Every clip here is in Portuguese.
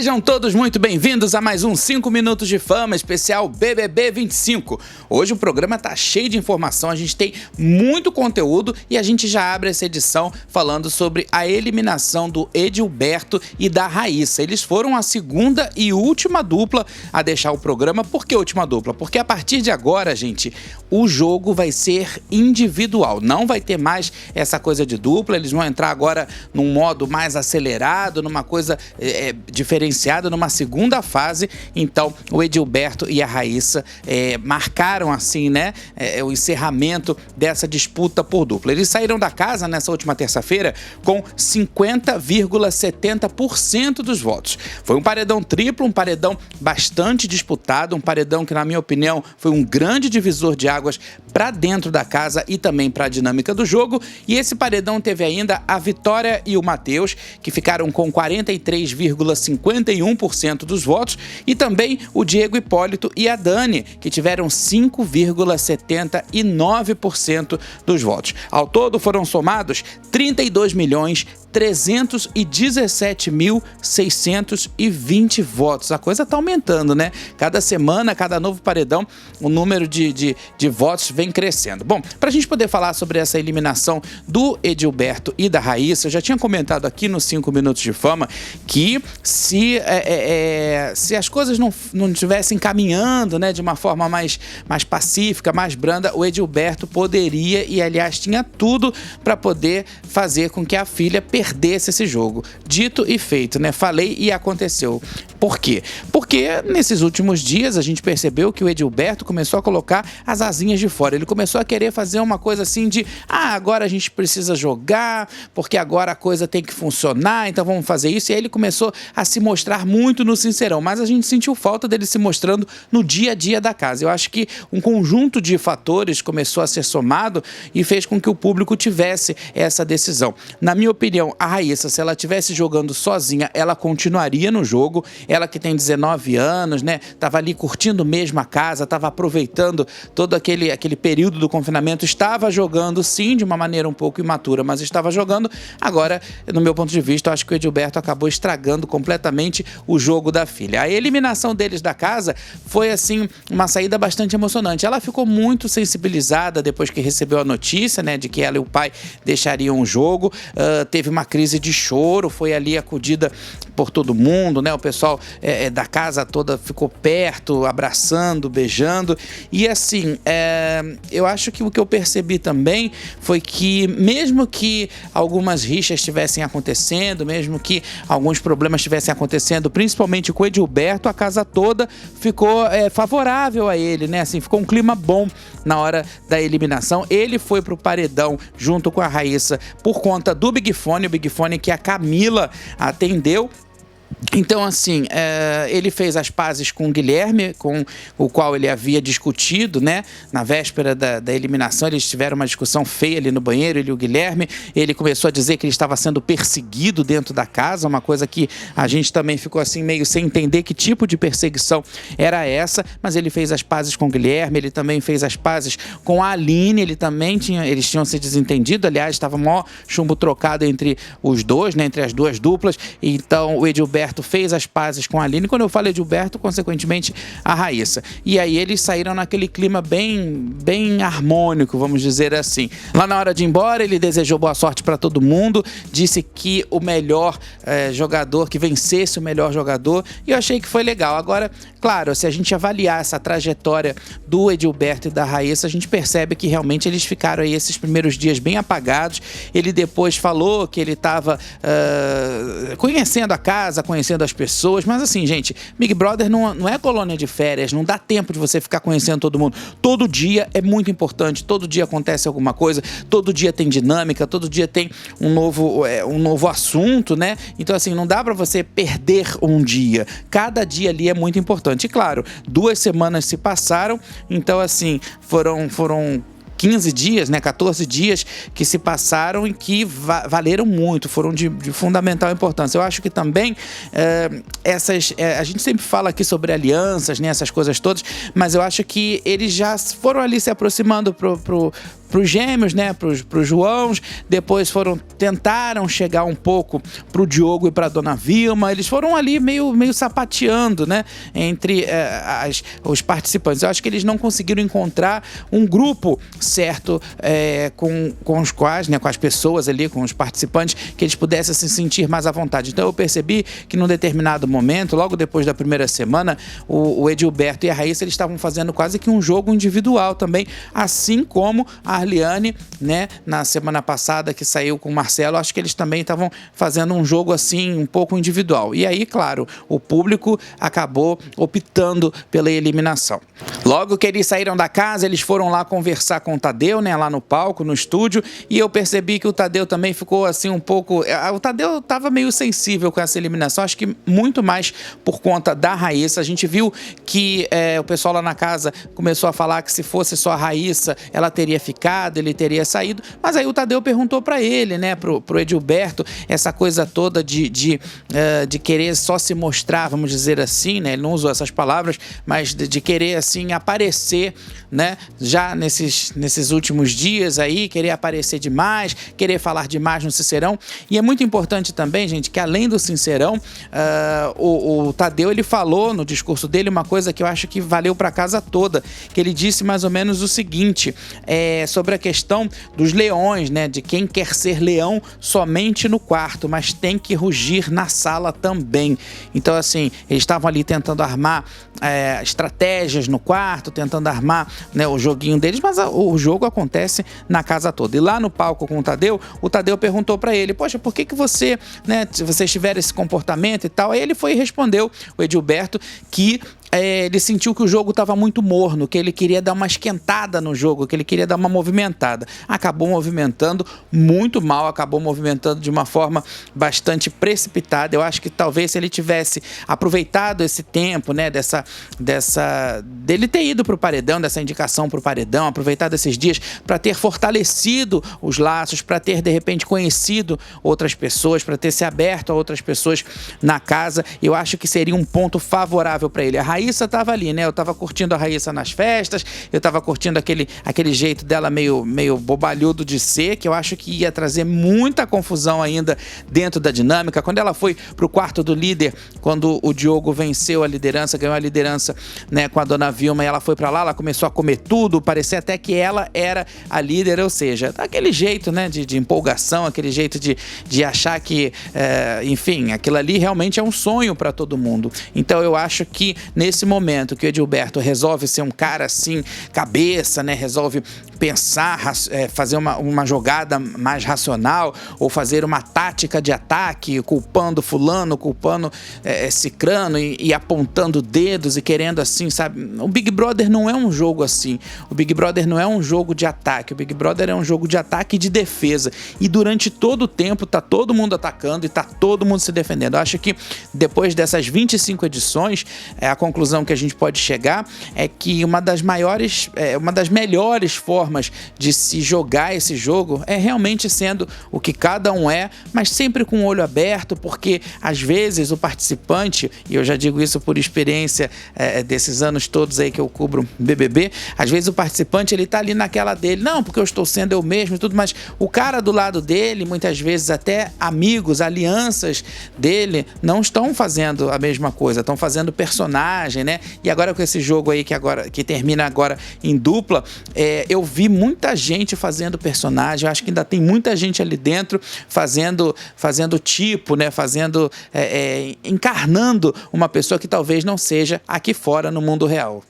Sejam todos muito bem-vindos a mais um 5 Minutos de Fama, especial BBB 25. Hoje o programa tá cheio de informação, a gente tem muito conteúdo e a gente já abre essa edição falando sobre a eliminação do Edilberto e da Raíssa. Eles foram a segunda e última dupla a deixar o programa. Por que última dupla? Porque a partir de agora, gente, o jogo vai ser individual, não vai ter mais essa coisa de dupla, eles vão entrar agora num modo mais acelerado, numa coisa diferenciada, numa segunda fase. Então o Edilberto e a Raíssa marcaram assim, né, o encerramento dessa disputa por dupla. Eles saíram da casa nessa última terça-feira com 50,70% dos votos. Foi um paredão triplo, um paredão bastante disputado, um paredão que, na minha opinião, foi um grande divisor de águas para dentro da casa e também para a dinâmica do jogo. E esse paredão teve ainda a Vitória e o Matheus, que ficaram com 43,51% dos votos, e também o Diego Hipólito e a Dani, que tiveram 5,79% dos votos. Ao todo foram somados 32.317.620 votos. A coisa tá aumentando, né? Cada semana, cada novo paredão, o número de votos vem crescendo. Bom, pra gente poder falar sobre essa eliminação do Edilberto e da Raíssa, eu já tinha comentado aqui nos 5 Minutos de Fama que se as coisas não estivessem caminhando, né, de uma forma mais pacífica, mais branda, o Edilberto poderia, e aliás tinha tudo para poder fazer com que a filha perdesse esse jogo. Dito e feito, né? Falei e aconteceu. Por quê? Porque nesses últimos dias a gente percebeu que o Edilberto começou a colocar as asinhas de fora. Ele começou a querer fazer uma coisa assim de agora a gente precisa jogar, porque agora a coisa tem que funcionar, então vamos fazer isso. E aí ele começou a se mostrar muito no Sincerão, mas a gente sentiu falta dele se mostrando no dia a dia da casa. Eu acho que um conjunto de fatores começou a ser somado e fez com que o público tivesse essa decisão. Na minha opinião, a Raíssa, se ela estivesse jogando sozinha, ela continuaria no jogo. Ela que tem 19 anos, né? Tava ali curtindo mesmo a casa, tava aproveitando todo aquele período do confinamento, estava jogando sim, de uma maneira um pouco imatura, mas estava jogando. Agora, no meu ponto de vista, eu acho que o Edilberto acabou estragando completamente o jogo da filha. A eliminação deles da casa foi, assim, uma saída bastante emocionante. Ela ficou muito sensibilizada depois que recebeu a notícia, né, de que ela e o pai deixariam o jogo. Teve uma crise de choro, foi ali acudida por todo mundo, né? O pessoal da casa toda ficou perto, abraçando, beijando. E assim, eu acho que o que eu percebi também foi que, mesmo que algumas rixas estivessem acontecendo, mesmo que alguns problemas estivessem acontecendo, principalmente com o Edilberto, a casa toda ficou favorável a ele, né? Assim, ficou um clima bom na hora da eliminação. Ele foi pro paredão junto com a Raíssa por conta do Big Fone, o Big Fone que a Camila atendeu. Então, assim, ele fez as pazes com o Guilherme, com o qual ele havia discutido, né? Na véspera da eliminação, eles tiveram uma discussão feia ali no banheiro, ele e o Guilherme. Ele começou a dizer que ele estava sendo perseguido dentro da casa, uma coisa que a gente também ficou assim meio sem entender que tipo de perseguição era essa, mas ele fez as pazes com o Guilherme, ele também fez as pazes com a Aline, eles tinham se desentendido, aliás, estava mó chumbo trocado entre os dois, né? Entre as duas duplas. Então, o Edilberto fez as pazes com a Aline. Quando eu falo Edilberto, consequentemente a Raíssa. E aí eles saíram naquele clima bem harmônico, vamos dizer assim. Lá na hora de ir embora, ele desejou boa sorte para todo mundo, disse que o melhor jogador, que vencesse o melhor jogador, e eu achei que foi legal. Agora, claro, se a gente avaliar essa trajetória do Edilberto e da Raíssa, a gente percebe que realmente eles ficaram aí esses primeiros dias bem apagados. Ele depois falou que ele estava conhecendo a casa, conhecendo as pessoas, mas assim, gente, Big Brother não é colônia de férias, não dá tempo de você ficar conhecendo todo mundo. Todo dia é muito importante, todo dia acontece alguma coisa, todo dia tem dinâmica, todo dia tem um novo assunto, né? Então, assim, não dá pra você perder um dia. Cada dia ali é muito importante. E claro, 2 semanas se passaram, então, assim, foram 15 dias, né, 14 dias que se passaram e que valeram muito, foram de fundamental importância. Eu acho que também a gente sempre fala aqui sobre alianças, né, essas coisas todas, mas eu acho que eles já foram ali se aproximando pros gêmeos, né, pros Joãos, depois tentaram chegar um pouco pro Diogo e pra Dona Vilma, eles foram ali meio sapateando, né, entre os participantes. Eu acho que eles não conseguiram encontrar um grupo certo com os quais, né, com as pessoas ali, com os participantes, que eles pudessem se sentir mais à vontade. Então eu percebi que num determinado momento, logo depois da primeira semana, o Edilberto e a Raíssa, eles estavam fazendo quase que um jogo individual também, assim como a Arliane, né, na semana passada que saiu com o Marcelo, acho que eles também estavam fazendo um jogo assim, um pouco individual. E aí, claro, o público acabou optando pela eliminação. Logo que eles saíram da casa, eles foram lá conversar com o Tadeu, né, lá no palco, no estúdio, e eu percebi que o Tadeu também ficou assim um pouco... O Tadeu estava meio sensível com essa eliminação, acho que muito mais por conta da Raíssa. A gente viu que o pessoal lá na casa começou a falar que se fosse só a Raíssa, ela teria ficado, ele teria saído, mas aí o Tadeu perguntou para ele, né, pro Edilberto, essa coisa toda de querer só se mostrar, vamos dizer assim, né, ele não usou essas palavras, mas de querer assim aparecer, né, já nesses últimos dias aí, querer aparecer demais, querer falar demais no Sincerão. E é muito importante também, gente, que além do Sincerão, o Tadeu, ele falou no discurso dele uma coisa que eu acho que valeu para a casa toda, que ele disse mais ou menos o seguinte, sobre a questão dos leões, né, de quem quer ser leão somente no quarto, mas tem que rugir na sala também. Então, assim, eles estavam ali tentando armar estratégias no quarto, tentando armar, né, o joguinho deles, mas o jogo acontece na casa toda. E lá no palco com o Tadeu perguntou para ele, poxa, por que você, né, se vocês tiverem esse comportamento e tal, aí ele foi e respondeu, o Edilberto, que ele sentiu que o jogo estava muito morno, que ele queria dar uma esquentada no jogo, que ele queria dar uma movimentada. Acabou movimentando muito mal, acabou movimentando de uma forma bastante precipitada. Eu acho que talvez se ele tivesse aproveitado esse tempo, né, dele ter ido para o paredão, dessa indicação para o paredão, aproveitado esses dias para ter fortalecido os laços, para ter de repente conhecido outras pessoas, para ter se aberto a outras pessoas na casa, eu acho que seria um ponto favorável para ele. A Raíssa estava ali, né? Eu estava curtindo a Raíssa nas festas, eu estava curtindo aquele jeito dela meio bobalhudo de ser, que eu acho que ia trazer muita confusão ainda dentro da dinâmica. Quando ela foi pro quarto do líder, quando o Diogo venceu a liderança, ganhou a liderança, né, com a Dona Vilma, e ela foi para lá, ela começou a comer tudo, parecia até que ela era a líder, ou seja, aquele jeito, né, de empolgação, aquele jeito de achar que, enfim, aquilo ali realmente é um sonho para todo mundo. Então eu acho que nesse momento que o Edilberto resolve ser um cara assim, cabeça, né, resolve pensar, fazer uma jogada mais racional, ou fazer uma tática de ataque, culpando fulano, culpando cicrano e apontando dedos e querendo assim, sabe? O Big Brother não é um jogo assim. O Big Brother não é um jogo de ataque. O Big Brother é um jogo de ataque e de defesa. E durante todo o tempo tá todo mundo atacando e tá todo mundo se defendendo. Eu acho que depois dessas 25 edições, a conclusão que a gente pode chegar é que uma das melhores formas de se jogar esse jogo é realmente sendo o que cada um é, mas sempre com o olho aberto, porque às vezes o participante, e eu já digo isso por experiência desses anos todos aí que eu cubro BBB, às vezes o participante ele tá ali naquela dele, não, porque eu estou sendo eu mesmo e tudo, mas o cara do lado dele, muitas vezes até amigos, alianças dele, não estão fazendo a mesma coisa, estão fazendo personagem, né? E agora com esse jogo aí que termina agora em dupla, eu vi muita gente fazendo personagem, eu acho que ainda tem muita gente ali dentro fazendo tipo, né? Encarnando uma pessoa que talvez não seja aqui fora no mundo real.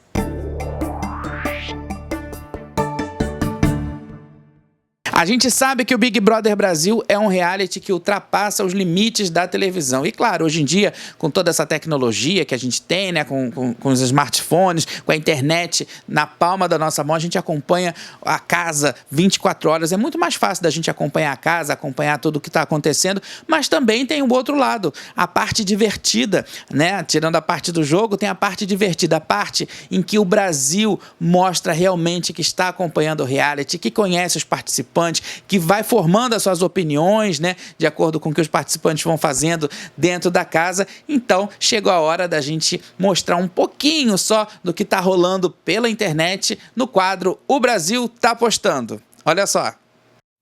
A gente sabe que o Big Brother Brasil é um reality que ultrapassa os limites da televisão. E claro, hoje em dia, com toda essa tecnologia que a gente tem, né, com os smartphones, com a internet na palma da nossa mão, a gente acompanha a casa 24 horas. É muito mais fácil da gente acompanhar a casa, acompanhar tudo o que está acontecendo, mas também tem o outro lado, a parte divertida, né? Tirando a parte do jogo, tem a parte divertida, a parte em que o Brasil mostra realmente que está acompanhando o reality, que conhece os participantes, que vai formando as suas opiniões, né, de acordo com o que os participantes vão fazendo dentro da casa. Então, chegou a hora da gente mostrar um pouquinho só do que está rolando pela internet no quadro O Brasil Tá Postando. Olha só.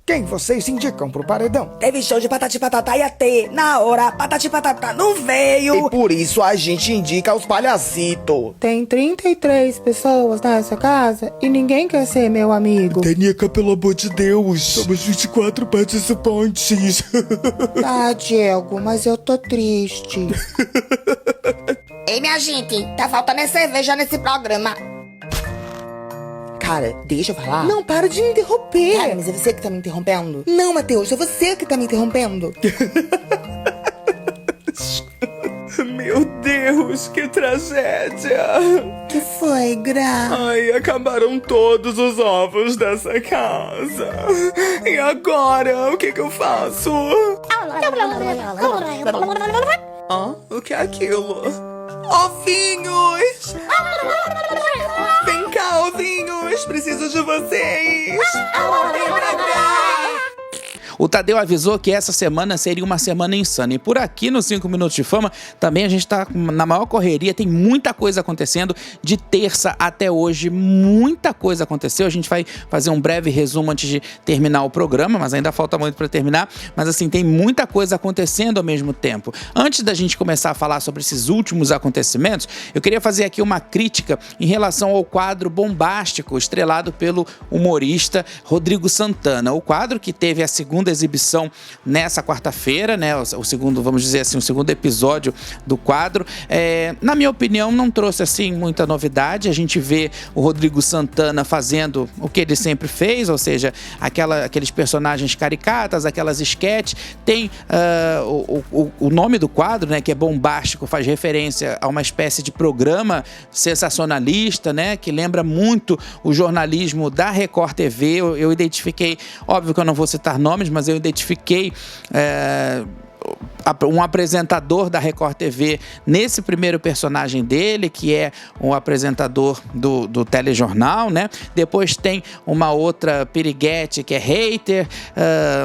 Quem vocês indicam pro paredão? Teve show de Patati Patatá, ia ter. Na hora, Patati Patatá não veio. E por isso a gente indica os palhacitos. Tem 33 pessoas nessa casa e ninguém quer ser meu amigo. Tenica, pelo amor de Deus. Somos 24 participantes. Ah, Diego, mas eu tô triste. Ei, minha gente, tá faltando cerveja nesse programa. Cara, deixa eu falar. Não, para de me interromper. Cara, mas é você que tá me interrompendo? Não, Matheus, é você que tá me interrompendo. Meu Deus, que tragédia. Que foi, Gra? Ai, acabaram todos os ovos dessa casa. E agora, o que eu faço? O que é aquilo? Ovinhos! Vem cá, ovinhos! Preciso de vocês! Vem pra cá! O Tadeu avisou que essa semana seria uma semana insana. E por aqui no 5 Minutos de Fama, também a gente tá na maior correria, tem muita coisa acontecendo. De terça até hoje, muita coisa aconteceu. A gente vai fazer um breve resumo antes de terminar o programa, mas ainda falta muito para terminar. Mas assim, tem muita coisa acontecendo ao mesmo tempo. Antes da gente começar a falar sobre esses últimos acontecimentos, eu queria fazer aqui uma crítica em relação ao quadro bombástico estrelado pelo humorista Rodrigo Santana. O quadro que teve a segunda exibição nessa quarta-feira, né? O segundo, vamos dizer assim, o segundo episódio do quadro. Na minha opinião, não trouxe assim muita novidade. A gente vê o Rodrigo Santana fazendo o que ele sempre fez, ou seja, aqueles personagens caricatas, aquelas esquetes. Tem o nome do quadro, né? Que é bombástico, faz referência a uma espécie de programa sensacionalista, né? Que lembra muito o jornalismo da Record TV. Eu identifiquei, óbvio que eu não vou citar nomes, mas eu identifiquei um apresentador da Record TV nesse primeiro personagem dele, que é um apresentador do telejornal, né? Depois tem uma outra piriguete que é hater,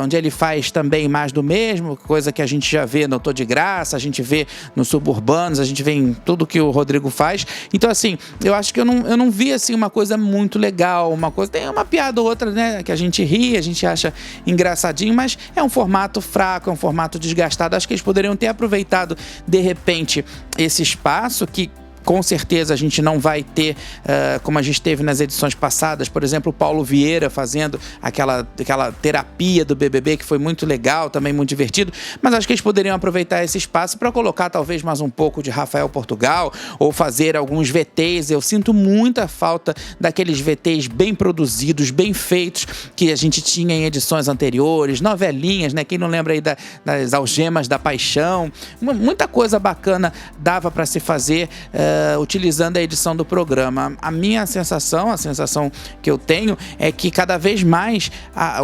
onde ele faz também mais do mesmo, coisa que a gente já vê no Tô de Graça, a gente vê nos Suburbanos, a gente vê em tudo que o Rodrigo faz. Então, assim, eu acho que eu não vi assim uma coisa muito legal, uma coisa, tem uma piada ou outra, né, que a gente ri, a gente acha engraçadinho, mas é um formato fraco, é um formato desgastado. Acho que eles poderiam ter aproveitado, de repente, esse espaço que com certeza a gente não vai ter, como a gente teve nas edições passadas, por exemplo, o Paulo Vieira fazendo aquela terapia do BBB, que foi muito legal, também muito divertido, mas acho que eles poderiam aproveitar esse espaço para colocar talvez mais um pouco de Rafael Portugal, ou fazer alguns VTs. Eu sinto muita falta daqueles VTs bem produzidos, bem feitos, que a gente tinha em edições anteriores, novelinhas, né? Quem não lembra aí das Algemas da Paixão, muita coisa bacana dava para se fazer utilizando a edição do programa. A minha sensação, a sensação que eu tenho é que cada vez mais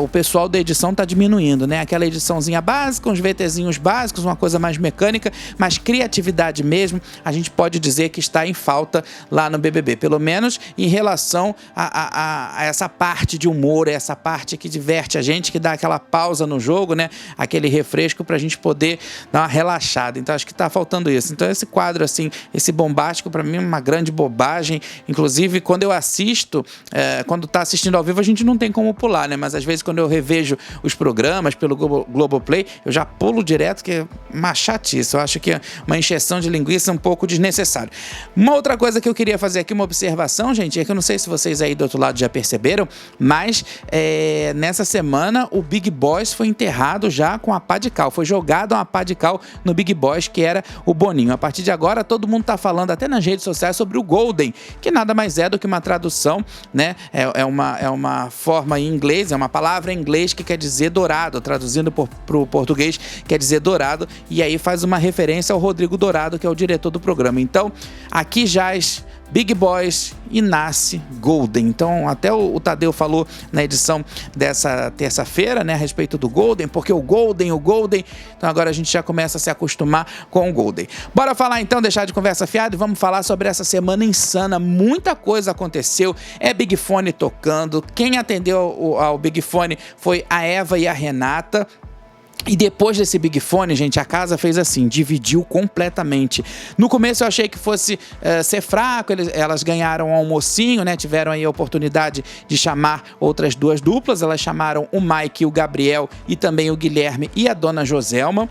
o pessoal da edição está diminuindo, né? Aquela ediçãozinha básica, uns VTzinhos básicos, uma coisa mais mecânica, mas criatividade mesmo, a gente pode dizer que está em falta lá no BBB, pelo menos em relação a essa parte de humor, essa parte que diverte a gente, que dá aquela pausa no jogo, né? Aquele refresco pra gente poder dar uma relaxada. Então acho que tá faltando isso. Então esse quadro assim, esse bombástico, para mim é uma grande bobagem. Inclusive, quando eu assisto, quando tá assistindo ao vivo, a gente não tem como pular, né? Mas às vezes quando eu revejo os programas pelo Globoplay, eu já pulo direto, que é uma chatice. Eu acho que é uma encheção de linguiça um pouco desnecessário. Uma outra coisa que eu queria fazer aqui, uma observação, gente, é que eu não sei se vocês aí do outro lado já perceberam, mas nessa semana o Big Boss foi enterrado já com a pá de cal. Foi jogado uma pá de cal no Big Boss, que era o Boninho. A partir de agora, todo mundo tá falando até nas redes sociais sobre o Golden, que nada mais é do que uma tradução, né? É uma forma em inglês, é uma palavra em inglês que quer dizer dourado, traduzindo pro português quer dizer dourado, e aí faz uma referência ao Rodrigo Dourado, que é o diretor do programa. Então, aqui jaz Big Boys e nasce Golden. Então, até o Tadeu falou na edição dessa terça-feira, né, a respeito do Golden, porque o Golden. Então, agora a gente já começa a se acostumar com o Golden. Bora falar então, deixar de conversa fiada e vamos falar sobre essa semana insana. Muita coisa aconteceu. É Big Fone tocando. Quem atendeu ao Big Fone foi a Eva e a Renata. E depois desse Big Fone, gente, a casa fez assim, dividiu completamente. No começo eu achei que fosse ser fraco, elas ganharam um almocinho, né? Tiveram aí a oportunidade de chamar outras 2 duplas. Elas chamaram o Mike e o Gabriel e também o Guilherme e a dona Joselma.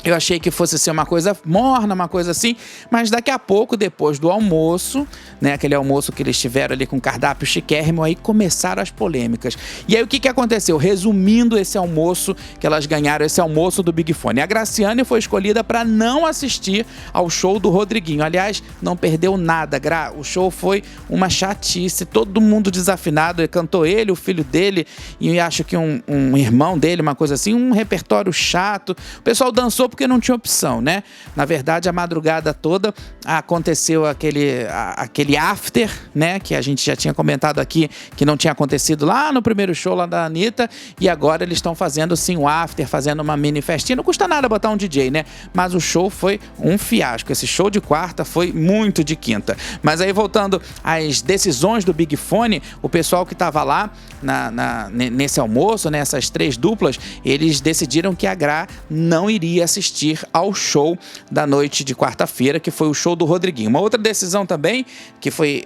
Eu achei que fosse ser uma coisa morna, uma coisa assim, mas daqui a pouco, depois do almoço, né, aquele almoço que eles tiveram ali com cardápio chiquérrimo, aí começaram as polêmicas. E aí o que aconteceu? Resumindo esse almoço que elas ganharam, esse almoço do Big Fone. A Graciane foi escolhida para não assistir ao show do Rodriguinho. Aliás, não perdeu nada, Gra. O show foi uma chatice, todo mundo desafinado. Cantou ele, o filho dele e acho que um irmão dele, uma coisa assim, um repertório chato. O pessoal dançou porque não tinha opção, né? Na verdade, a madrugada toda aconteceu aquele after, né? Que a gente já tinha comentado aqui, que não tinha acontecido lá no primeiro show lá da Anitta, e agora eles estão fazendo sim o after, fazendo uma mini festinha. Não custa nada botar um DJ, né? Mas o show foi um fiasco. Esse show de quarta foi muito de quinta. Mas aí, voltando às decisões do Big Fone, o pessoal que estava lá nesse almoço, né, essas 3 duplas, eles decidiram que a Gra não iria assistir ao show da noite de quarta-feira, que foi o show do Rodriguinho. Uma outra decisão também, que foi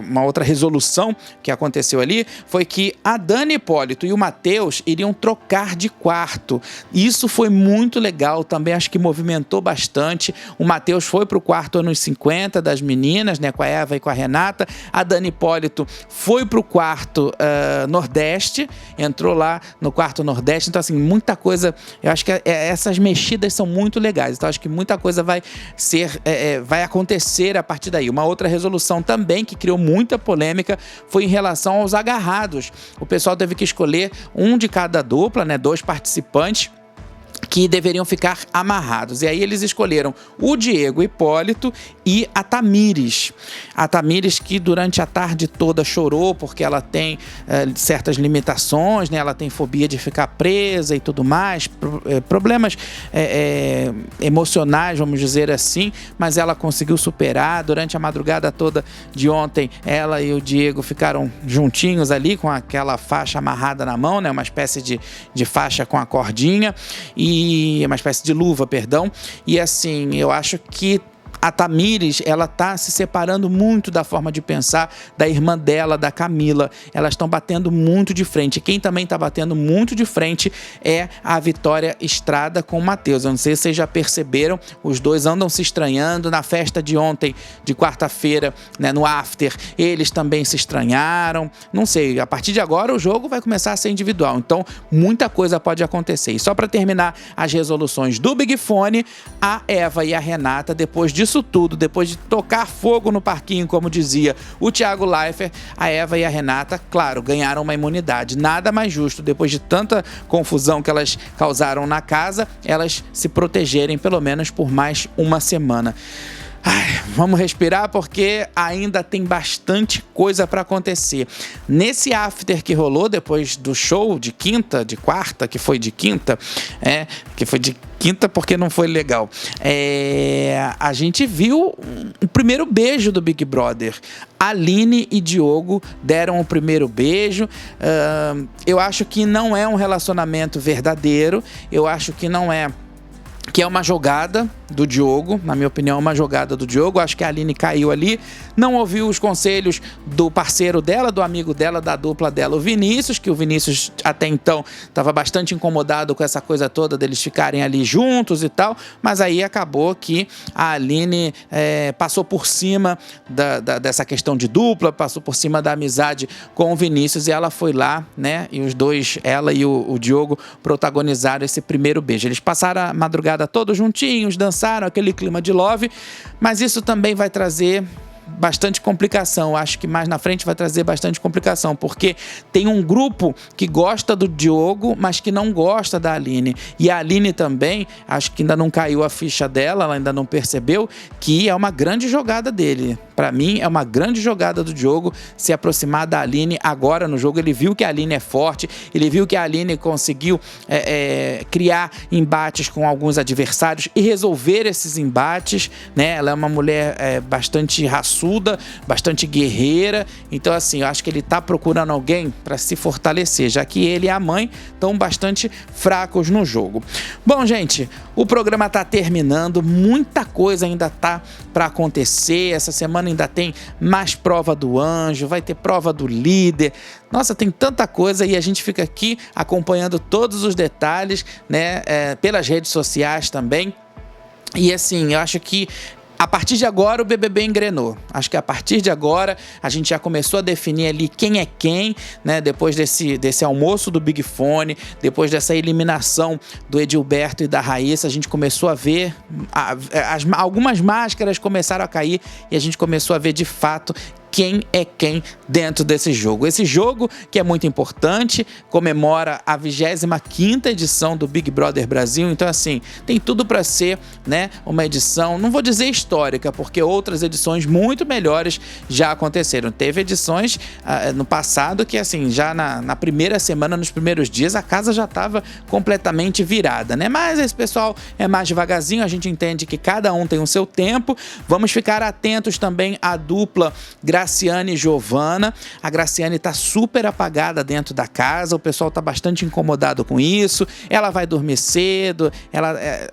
uma outra resolução que aconteceu ali, foi que a Dani Hipólito e o Matheus iriam trocar de quarto. Isso foi muito legal também, acho que movimentou bastante. O Matheus foi para o quarto anos 50 das meninas, né, com a Eva e com a Renata. A Dani Hipólito foi para o quarto Nordeste, entrou lá no quarto Nordeste. Então, assim, muita coisa, eu acho que essas mexidas são muito legais, então acho que muita coisa vai acontecer a partir daí. Uma outra resolução também que criou muita polêmica foi em relação aos agarrados. O pessoal teve que escolher um de cada dupla, né, 2 participantes que deveriam ficar amarrados. E aí eles escolheram o Diego Hipólito e a Tamires. A Tamires, que durante a tarde toda chorou porque ela tem certas limitações, né? Ela tem fobia de ficar presa e tudo mais, problemas emocionais, vamos dizer assim, mas ela conseguiu superar. Durante a madrugada toda de ontem, ela e o Diego ficaram juntinhos ali com aquela faixa amarrada na mão, né? Uma espécie de faixa com a cordinha, e uma espécie de luva, perdão. E assim, eu acho que a Tamires, ela tá se separando muito da forma de pensar da irmã dela, da Camila. Elas estão batendo muito de frente. Quem também tá batendo muito de frente é a Vitória Estrada com o Matheus. Eu não sei se vocês já perceberam, os dois andam se estranhando. Na festa de ontem, de quarta-feira, né, no after, eles também se estranharam. Não sei, a partir de agora o jogo vai começar a ser individual. Então, muita coisa pode acontecer. E só para terminar as resoluções do Big Fone, a Eva e a Renata, depois disso tudo, depois de tocar fogo no parquinho, como dizia o Thiago Leifert, a Eva e a Renata, claro, ganharam uma imunidade. Nada mais justo, depois de tanta confusão que elas causaram na casa, elas se protegerem pelo menos por mais uma semana. Vamos respirar porque ainda tem bastante coisa para acontecer. Nesse after que rolou depois do show de quarta, que foi de quinta, que foi de quinta porque não foi legal. A gente viu o primeiro beijo do Big Brother. Aline e Diogo deram o primeiro beijo. Eu acho que não é um relacionamento verdadeiro. Eu acho que não é... que é uma jogada do Diogo, na minha opinião, uma jogada do Diogo. Acho que a Aline caiu ali, não ouviu os conselhos do parceiro dela, do amigo dela, da dupla dela, o Vinícius, que o Vinícius até então estava bastante incomodado com essa coisa toda deles ficarem ali juntos e tal, mas aí acabou que a Aline passou por cima dessa questão de dupla, passou por cima da amizade com o Vinícius, e ela foi lá, né, e os dois, ela e o Diogo, protagonizaram esse primeiro beijo. Eles passaram a madrugada todos juntinhos, dançaram aquele clima de love, mas isso também vai trazer bastante complicação. Acho que mais na frente vai trazer bastante complicação, porque tem um grupo que gosta do Diogo, mas que não gosta da Aline. E a Aline também, acho que ainda não caiu a ficha dela, ela ainda não percebeu que é uma grande jogada dele. Pra mim, é uma grande jogada do Diogo se aproximar da Aline agora no jogo. Ele viu que a Aline é forte, ele viu que a Aline conseguiu criar embates com alguns adversários e resolver esses embates, né? Ela é uma mulher bastante raçuda, bastante guerreira. Então, assim, eu acho que ele tá procurando alguém para se fortalecer, já que ele e a mãe estão bastante fracos no jogo. Bom, gente, o programa tá terminando, muita coisa ainda tá para acontecer. Essa semana ainda tem mais prova do anjo, vai ter prova do líder. Nossa, tem tanta coisa e a gente fica aqui acompanhando todos os detalhes, né, pelas redes sociais também. E assim, eu acho que a partir de agora o BBB engrenou. Acho que a partir de agora a gente já começou a definir ali quem é quem, né? Depois desse almoço do Big Fone, depois dessa eliminação do Edilberto e da Raíssa, a gente começou a ver algumas máscaras começaram a cair e a gente começou a ver de fato quem é quem dentro desse jogo. Esse jogo, que é muito importante, comemora a 25ª edição do Big Brother Brasil. Então, assim, tem tudo para ser, né, uma edição, não vou dizer histórica, porque outras edições muito melhores já aconteceram. Teve edições no passado que, assim, já na primeira semana, nos primeiros dias, a casa já estava completamente virada, né? Mas esse pessoal é mais devagarzinho, a gente entende que cada um tem o seu tempo. Vamos ficar atentos também à dupla Graciane e Giovana. A Graciane tá super apagada dentro da casa, o pessoal tá bastante incomodado com isso. Ela vai dormir cedo,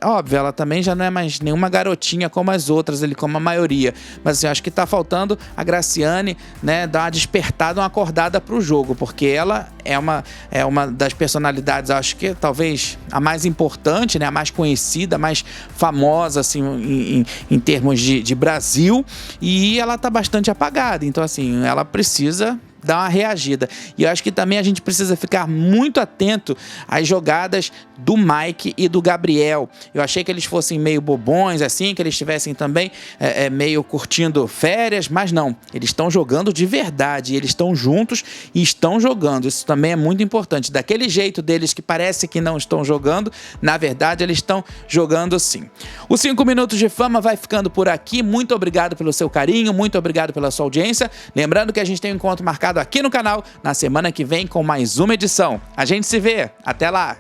óbvio, ela também já não é mais nenhuma garotinha como as outras, como a maioria. Mas assim, acho que tá faltando a Graciane, né, dar uma despertada, uma acordada pro jogo, porque ela é uma das personalidades, acho que talvez a mais importante, né, a mais conhecida, a mais famosa, assim, em termos de Brasil, e ela tá bastante apagada. Então, assim, ela precisa dar uma reagida. E eu acho que também a gente precisa ficar muito atento às jogadas do Mike e do Gabriel. Eu achei que eles fossem meio bobões, assim, que eles estivessem também meio curtindo férias, mas não. Eles estão jogando de verdade, eles estão juntos e estão jogando. Isso também é muito importante. Daquele jeito deles que parece que não estão jogando, na verdade eles estão jogando sim. O 5 Minutos de Fama vai ficando por aqui. Muito obrigado pelo seu carinho, muito obrigado pela sua audiência. Lembrando que a gente tem um encontro marcado aqui no canal na semana que vem com mais uma edição. A gente se vê. Até lá!